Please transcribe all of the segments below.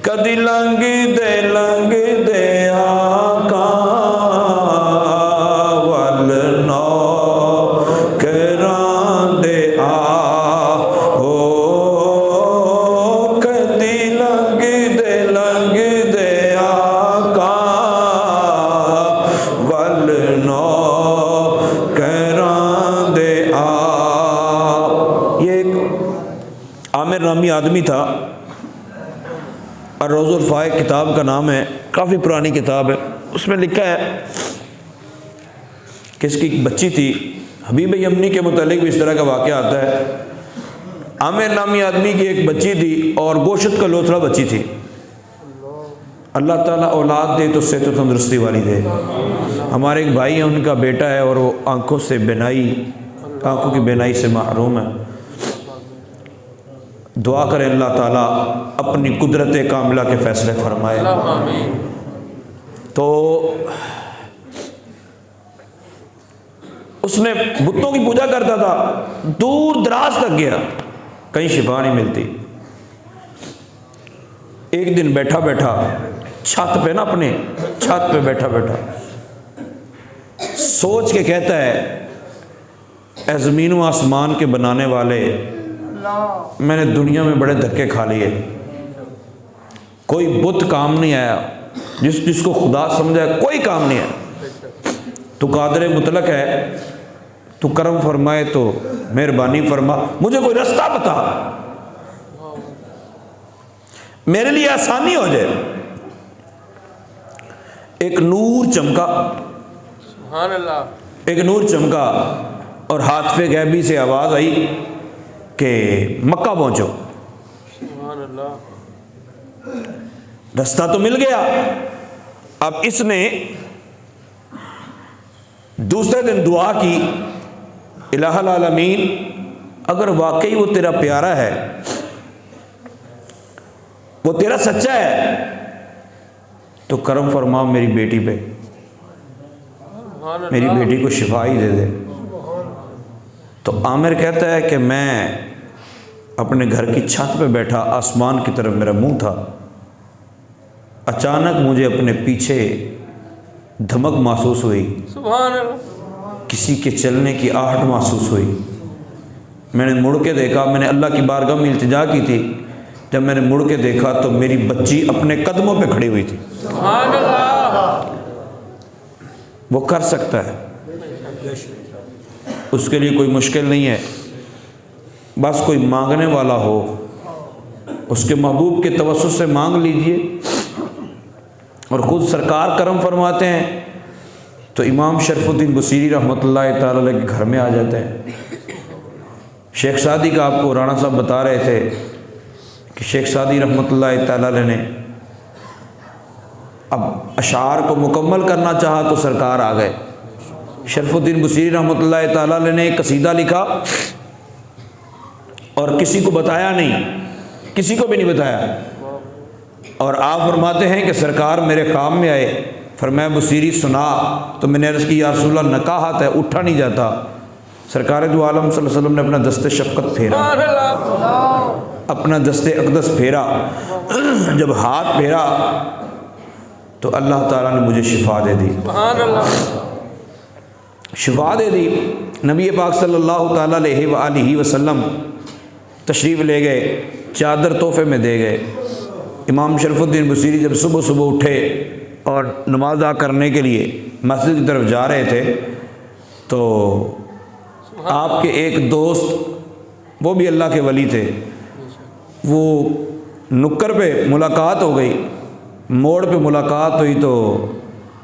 کدی لنگ دے آقا ول نوکراں دے آؤ کدی لنگ دے آقا ول نوکراں دے آؤ۔ یہ ایک عامر نامی آدمی تھا، الروض الفائق کتاب کا نام ہے، کافی پرانی کتاب ہے۔ اس میں لکھا ہے کہ اس کی ایک بچی تھی، حبیب یمنی کے متعلق بھی اس طرح کا واقعہ آتا ہے۔ عامر نامی آدمی کی ایک بچی تھی اور گوشت کا لوتھڑا بچی تھی۔ اللہ تعالیٰ اولاد دے تو صحت و تندرستی والی دے۔ ہمارے ایک بھائی ہیں، ان کا بیٹا ہے اور وہ آنکھوں کی بینائی سے محروم ہے۔ دعا کریں اللہ تعالیٰ اپنی قدرت کاملہ کے فیصلے فرمائے۔ تو اس نے بتوں کی پوجا کرتا تھا، دور دراز تک گیا، کہیں شفا نہیں ملتی۔ ایک دن بیٹھا چھت پہ نا، اپنے چھت پہ بیٹھا سوچ کے کہتا ہے، اے زمین و آسمان کے بنانے والے، میں نے دنیا میں بڑے دھکے کھا لیے، کوئی بت کام نہیں آیا، جس کو خدا سمجھا ہے کوئی کام نہیں آیا۔ تو قادر مطلق ہے، تو کرم فرمائے تو مہربانی فرما، مجھے کوئی رستہ بتا، میرے لیے آسانی ہو جائے۔ ایک نور چمکا، سبحان اللہ، ایک نور چمکا اور ہاتف غیبی سے آواز آئی کہ مکہ پہنچو۔ سبحان اللہ، رستہ تو مل گیا۔ اب اس نے دوسرے دن دعا کی، الہ العالمین اگر واقعی وہ تیرا پیارا ہے، وہ تیرا سچا ہے، تو کرم فرما میری بیٹی پہ، میری بیٹی کو شفا ہی دے دے۔ تو عامر کہتا ہے کہ میں اپنے گھر کی چھت پہ بیٹھا، آسمان کی طرف میرا منہ تھا، اچانک مجھے اپنے پیچھے دھمک محسوس ہوئی، سبحان اللہ، کسی کے چلنے کی آہٹ محسوس ہوئی۔ میں نے مڑ کے دیکھا، میں نے اللہ کی بارگاہ میں التجا کی تھی، جب میں نے مڑ کے دیکھا تو میری بچی اپنے قدموں پہ کھڑی ہوئی تھی۔ سبحان اللہ، وہ کر سکتا ہے، اس کے لیے کوئی مشکل نہیں ہے، بس کوئی مانگنے والا ہو، اس کے محبوب کے توسط سے مانگ لیجئے۔ اور خود سرکار کرم فرماتے ہیں تو امام شرف الدین بصیری رحمۃ اللہ تعالی علیہ کے گھر میں آ جاتے ہیں۔ شیخ سعدی کا آپ کو رانا صاحب بتا رہے تھے کہ شیخ سعدی رحمۃ اللہ تعالی علیہ نے اب اشعار کو مکمل کرنا چاہا تو سرکار آ گئے۔ شرف الدین بصیری رحمۃ اللہ تعالی علیہ نے ایک قصیدہ لکھا اور کسی کو بتایا نہیں، کسی کو بھی نہیں بتایا، اور آپ فرماتے ہیں کہ سرکار میرے خواب میں آئے، فرمایا بصیری سنا، تو میں نے عرض کی یا رسول اللہ نکاحت ہے، اٹھا نہیں جاتا۔ سرکار دو عالم صلی اللہ علیہ وسلم نے اپنا دست شفقت پھیرا، اپنا دست اقدس پھیرا، جب ہاتھ پھیرا تو اللہ تعالیٰ نے مجھے شفا دے دی، شفا دے دی۔ نبی پاک صلی اللہ تعالیٰ علیہ وآلہ وسلم تشریف لے گئے، چادر تحفے میں دے گئے۔ امام شرف الدین بصیری جب صبح صبح اٹھے اور نماز ادا کرنے کے لیے مسجد کی طرف جا رہے تھے تو آپ کے ایک دوست، وہ بھی اللہ کے ولی تھے، وہ نکر پہ ملاقات ہو گئی، موڑ پہ ملاقات ہوئی تو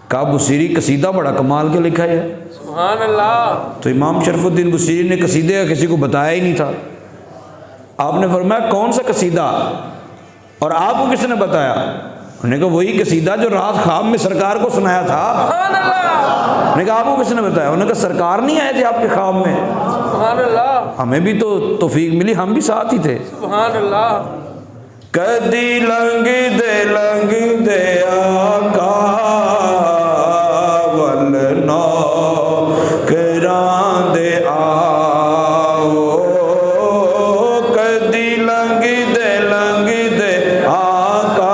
کہا بصیری قصیدہ بڑا کمال کے لکھا ہے، سبحان اللہ۔ تو امام شرف الدین بصیری نے قصیدے کا کسی کو بتایا ہی نہیں تھا۔ آپ نے فرمایا کون سا قصیدہ، اور آپ کو کس نے بتایا؟ انہوں نے کہا وہی قصیدہ جو رات خواب میں سرکار کو سنایا تھا۔ سبحان اللہ۔ انہوں نے کہا آپ کو کس نے بتایا؟ انہوں نے کہا سرکار نہیں آئے تھے آپ کے خواب میں؟ سبحان اللہ، ہمیں بھی تو توفیق ملی، ہم بھی ساتھ ہی تھے۔ سبحان اللہ۔ کدی لنگ دے آقا ول نوکراں دے آؤ، کدی لنگ دے آقا